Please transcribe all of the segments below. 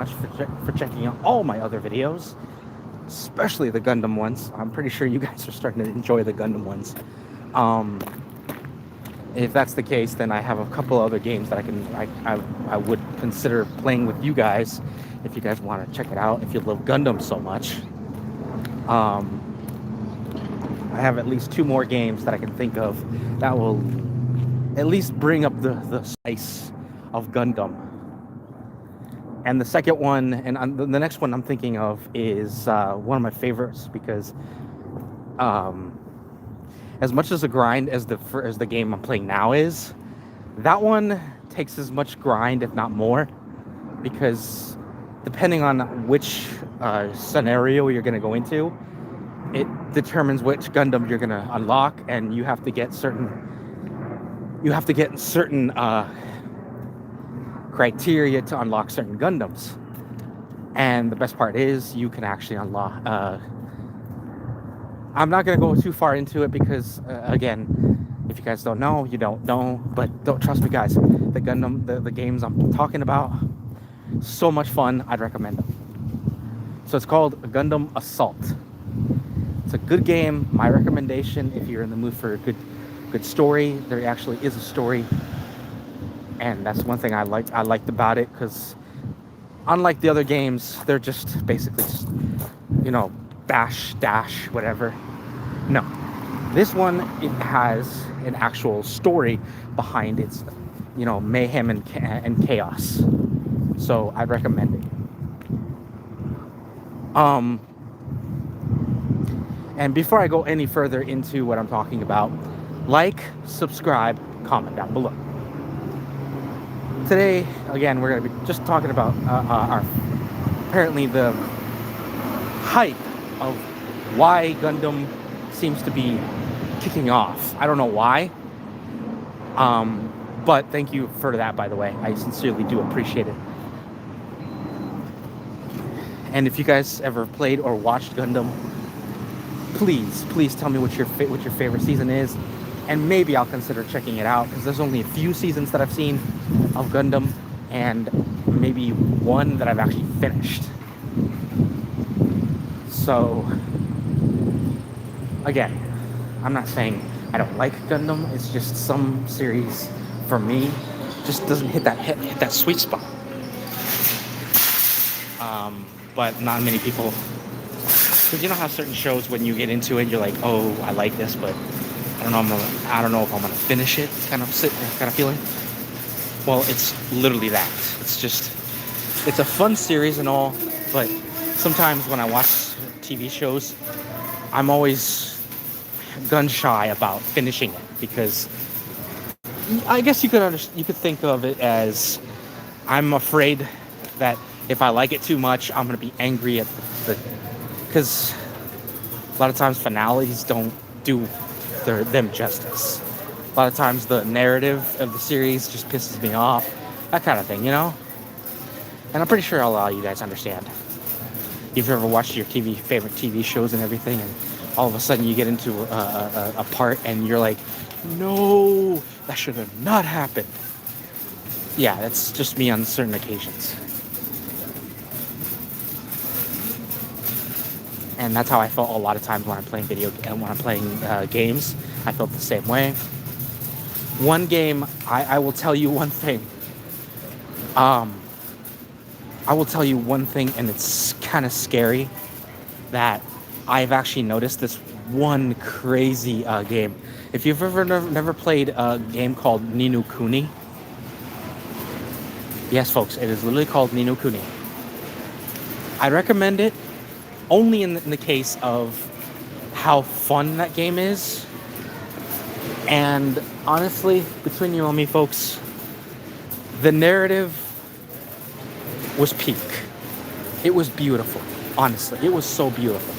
much for checking out all my other videos, especially the Gundam ones. I'm pretty sure you guys are starting to enjoy the Gundam ones. Um, if that's the case, then I have a couple other games that I would consider playing with you guys if you guys want to check it out. If you love Gundam so much, um, I have at least two more games that I can think of that will at least bring up the spice of Gundam. And the second one, and the next one I'm thinking of is one of my favorites because as much as a grind as the game I'm playing now is, that one takes as much grind, if not more, because depending on which scenario you're going to go into, it determines which Gundam you're going to unlock, and you have to get certain criteria to unlock certain Gundams. And the best part is you can actually unlock I'm not going to go too far into it because again, if you guys don't know, you don't know, but don't trust me guys, the Gundam, the games I'm talking about, so much fun, I'd recommend them. So it's called Gundam Assault. It's a good game. My recommendation, if you're in the mood for a good story, there actually is a story. And that's one thing I liked about it, because unlike the other games, they're just basically just, bash, dash, whatever. No. This one, it has an actual story behind its, mayhem and chaos. So I'd recommend it. And before I go any further into what I'm talking about, like, subscribe, comment down below. Today, again, we're going to be just talking about apparently the hype of why Gundam seems to be kicking off. I don't know why, but thank you for that, by the way. I sincerely do appreciate it. And if you guys ever played or watched Gundam, please tell me what your favorite season is, and maybe I'll consider checking it out, because there's only a few seasons that I've seen of Gundam, and maybe one that I've actually finished. So again, I'm not saying I don't like Gundam. It's just some series for me just doesn't hit that sweet spot. But not many people, because you know how certain shows, when you get into it, you're like, oh, I like this, but I don't know if I'm gonna finish it, kind of feeling. Well, it's literally that. It's a fun series and all, but sometimes when I watch TV shows, I'm always gun shy about finishing it, because I guess you could think of it as I'm afraid that if I like it too much, I'm gonna be angry at because a lot of times finales don't do them justice. A lot of times the narrative of the series just pisses me off, that kind of thing, And I'm pretty sure a lot of you guys understand. If you've ever watched your favorite TV shows and everything, and all of a sudden you get into a part and you're like, no, that should have not happened. Yeah, that's just me on certain occasions. And that's how I felt a lot of times when I'm playing games. I felt the same way. One game, I will tell you one thing. And it's kind of scary, that I've actually noticed this one crazy game. If you've ever never played a game called Ni no Kuni, yes, folks, it is literally called Ni no Kuni. I recommend it only in the case of how fun that game is. And honestly, between you and me, folks, the narrative was peak. It was beautiful. Honestly, it was so beautiful.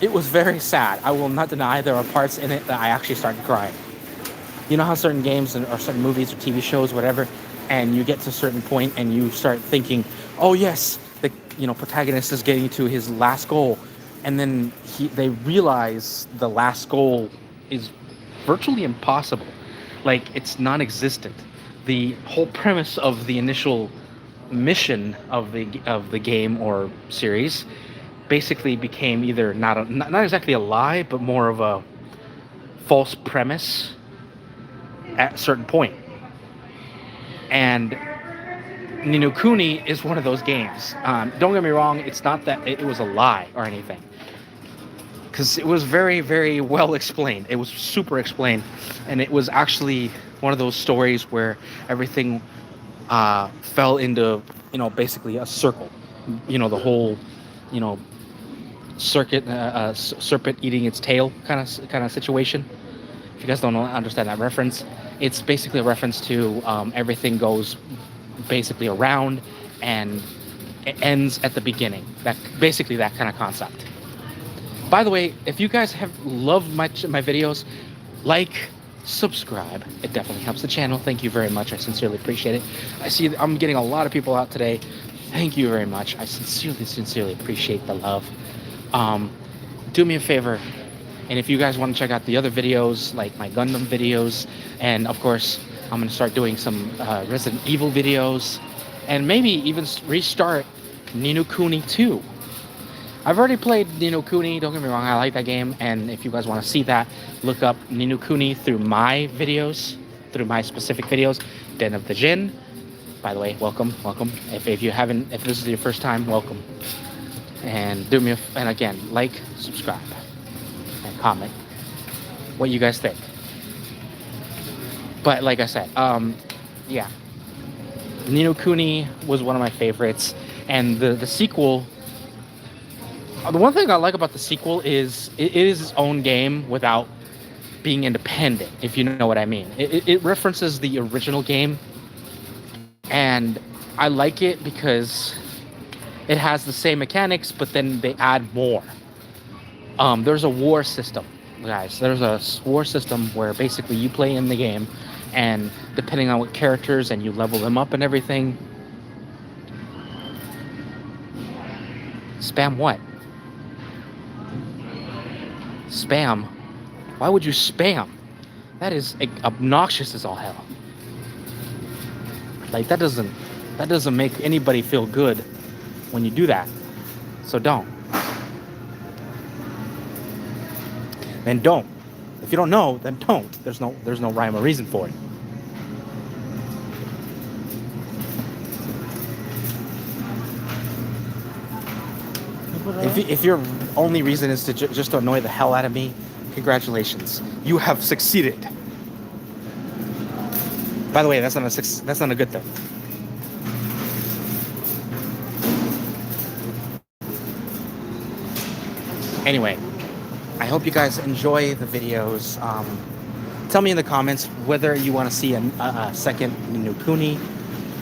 It was very sad. I will not deny there are parts in it that I actually started crying. You know how certain games or certain movies or TV shows, whatever, and you get to a certain point and you start thinking, oh yes, the protagonist is getting to his last goal, and then they realize the last goal is virtually impossible. Like, it's non-existent. The whole premise of the initial mission of the game or series basically became either not exactly a lie, but more of a false premise at a certain point. And Ni no Kuni is one of those games. Don't get me wrong; it's not that it was a lie or anything, because it was very, very well explained. It was super explained, and it was actually one of those stories where everything fell into, basically a circle. The whole, you know, serpent eating its tail kind of situation. If you guys don't understand that reference, it's basically a reference to everything goes basically around and it ends at the beginning. That kind of concept. By the way, if you guys have loved my videos, like, subscribe. It definitely helps the channel. Thank you very much. I sincerely appreciate it. I see I'm getting a lot of people out today. Thank you very much. I sincerely appreciate the love. Do me a favor, and if you guys want to check out the other videos, like my Gundam videos, and of course, I'm going to start doing some Resident Evil videos, and maybe even restart Ni no Kuni 2. I've already played Ni no Kuni, don't get me wrong, I like that game, and if you guys want to see that, look up Ni no Kuni through my videos, through my specific videos, Den of the Djinn. By the way, welcome. If this is your first time, welcome. And and again, like, subscribe, and comment what you guys think. But like I said, yeah, Ni no Kuni was one of my favorites, and the sequel. The one thing I like about the sequel is it is its own game without being independent, if you know what I mean. It references the original game, and I like it because it has the same mechanics, but then they add more. There's a war system, guys. There's a war system where basically you play in the game, and depending on what characters, and you level them up and everything. Spam what? Spam? Why would you spam? That is obnoxious as all hell. Like, that doesn't make anybody feel good when you do that. So don't. Then don't. If you don't know, then don't. There's no rhyme or reason for it. If your only reason is to just to annoy the hell out of me, congratulations, you have succeeded. By the way, that's not a good thing. Anyway, I hope you guys enjoy the videos. Tell me in the comments whether you want to see a second Ni no Kuni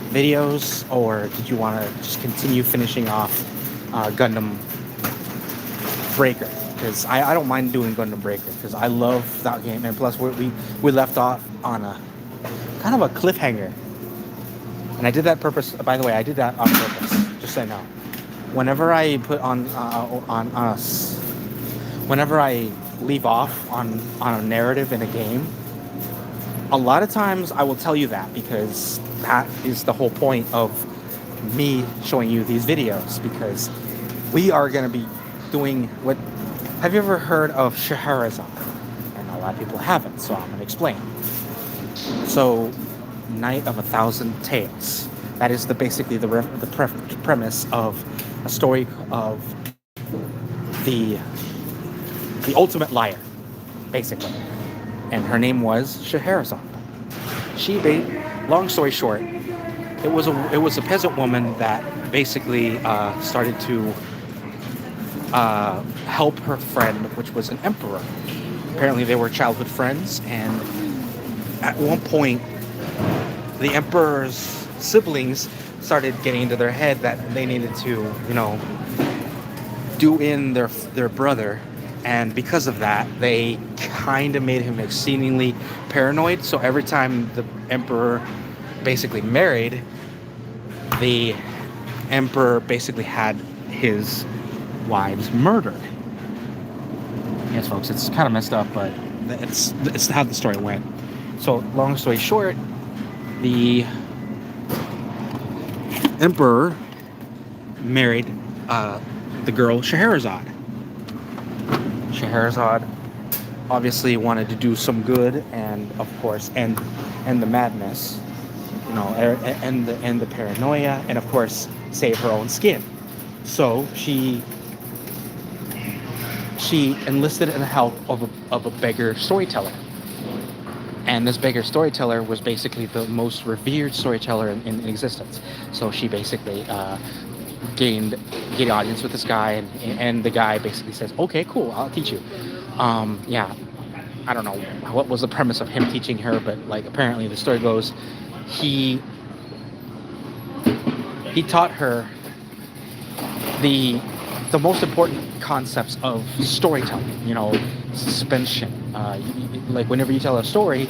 videos, or did you want to just continue finishing off Gundam Breaker, because I don't mind doing Gundam Breaker because I love that game, and plus we left off on a kind of a cliffhanger, and I did that purpose. By the way, I did that on purpose, just so you know. Whenever I put whenever I leave off on a narrative in a game, a lot of times I will tell you that, because that is the whole point of me showing you these videos, because we are going to be doing what... Have you ever heard of Scheherazade? And a lot of people haven't, so I'm going to explain. So, Night of a Thousand Tales. That is basically the premise of a story of the ultimate liar, basically. And her name was Scheherazade. Long story short, it was a peasant woman that basically started to help her friend, which was an emperor. Apparently they were childhood friends, and at one point the emperor's siblings started getting into their head that they needed to, do in their brother, and because of that they kind of made him exceedingly paranoid. So every time the emperor basically married, the emperor basically had his wives murdered. Yes, folks, it's kind of messed up, but it's how the story went. So long story short, the emperor married the girl Scheherazade. Scheherazade obviously wanted to do some good, and of course, and the madness, and the paranoia, and of course, save her own skin. So she enlisted in the help of a beggar storyteller. And this beggar storyteller was basically the most revered storyteller in existence. So she basically gained audience with this guy, and the guy basically says, "Okay, cool, I'll teach you." Yeah, I don't know what was the premise of him teaching her, but like apparently the story goes, he taught her the most important concepts of storytelling. Suspension. Like whenever you tell a story,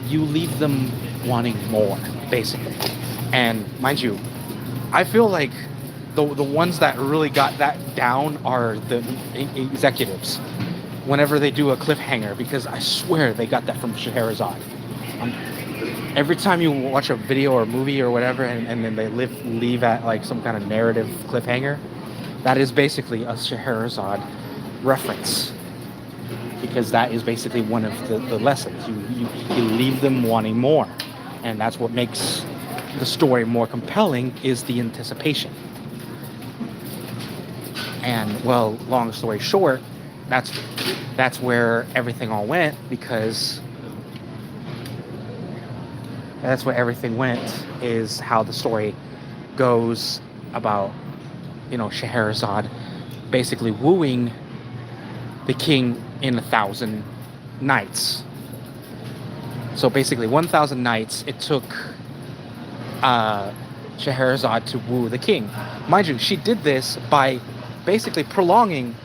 you leave them wanting more, basically. And mind you, I feel like the ones that really got that down are the executives. Whenever they do a cliffhanger, because I swear they got that from Scheherazade. Every time you watch a video or a movie or whatever, and then they leave at like some kind of narrative cliffhanger, that is basically a Scheherazade reference, because that is basically one of the lessons. You leave them wanting more, and that's what makes the story more compelling, is the anticipation. And well, long story short, that's where everything all went, because that's where everything went, is how the story goes about, Scheherazade basically wooing the king in 1,000 nights. So basically 1,000 nights it took Scheherazade to woo the king. Mind you, she did this by basically prolonging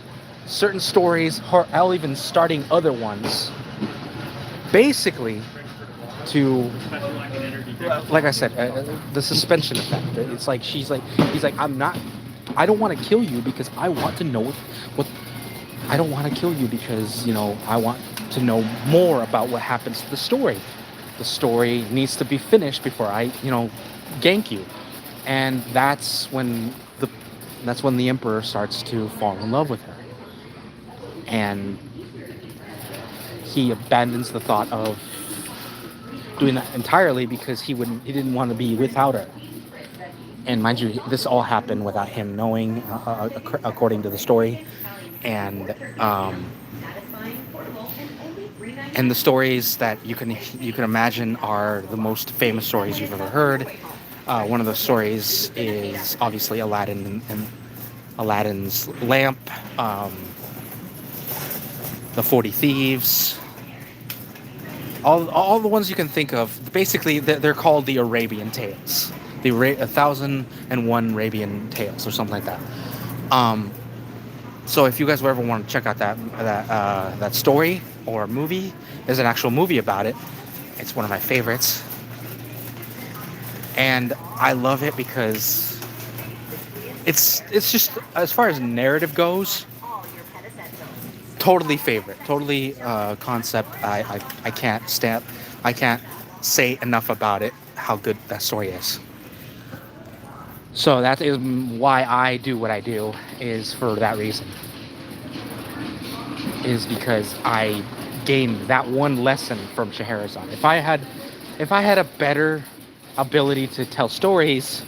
certain stories, or even starting other ones, basically to, like I said, the suspension effect. It's like he's like, I don't want to kill you because I want to know what I don't want to kill you because, I want to know more about what happens to the story. The story needs to be finished before I, gank you. And that's when the emperor starts to fall in love with her. And he abandons the thought of doing that entirely, because he didn't want to be without her. And mind you, this all happened without him knowing, according to the story. And the stories that you can imagine are the most famous stories you've ever heard. One of those stories is obviously Aladdin and Aladdin's lamp, the 40 Thieves, all the ones you can think of. Basically, they're called the Arabian Tales, the 1,001 Arabian Tales, or something like that. So if you guys ever want to check out that story or movie, there's an actual movie about it. It's one of my favorites, and I love it because it's just, as far as narrative goes, totally favorite, totally concept. I can't say enough about it, how good that story is. So that is why I do what I do, is for that reason. Is because I gained that one lesson from Scheherazade. If I had a better ability to tell stories,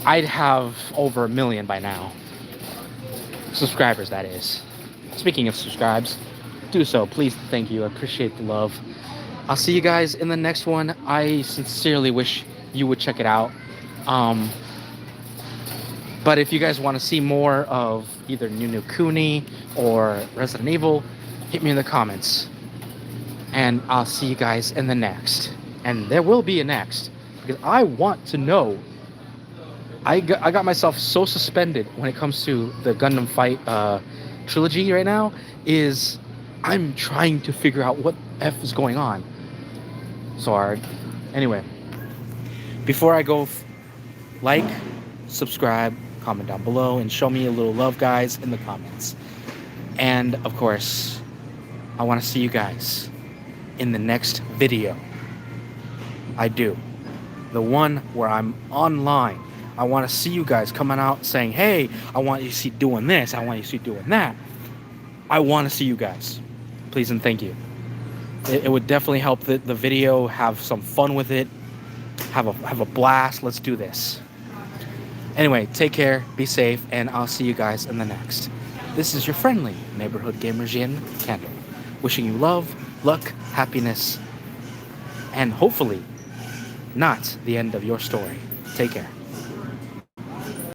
I'd have over 1 million by now. Subscribers, that is. Speaking of subscribes, do so, please. Thank you. I appreciate the love. I'll see you guys in the next one. I sincerely wish you would check it out. But if you guys want to see more of either Ni no Kuni or Resident Evil, hit me in the comments. And I'll see you guys in the next. And there will be a next, because I want to know. I got myself so suspended when it comes to the Gundam Fight trilogy right now, is I'm trying to figure out what F is going on. So hard. Anyway, before I go, like, subscribe, comment down below, and show me a little love, guys, in the comments. And of course, I want to see you guys in the next video. I do. The one where I'm online I want to see you guys coming out saying, hey, I want you to see doing this. I want you to see doing that. I want to see you guys. Please and thank you. It would definitely help the video, have some fun with it, have a blast. Let's do this. Anyway, take care, be safe, and I'll see you guys in the next. This is your friendly neighborhood gamer Djinn Candle, wishing you love, luck, happiness, and hopefully not the end of your story. Take care.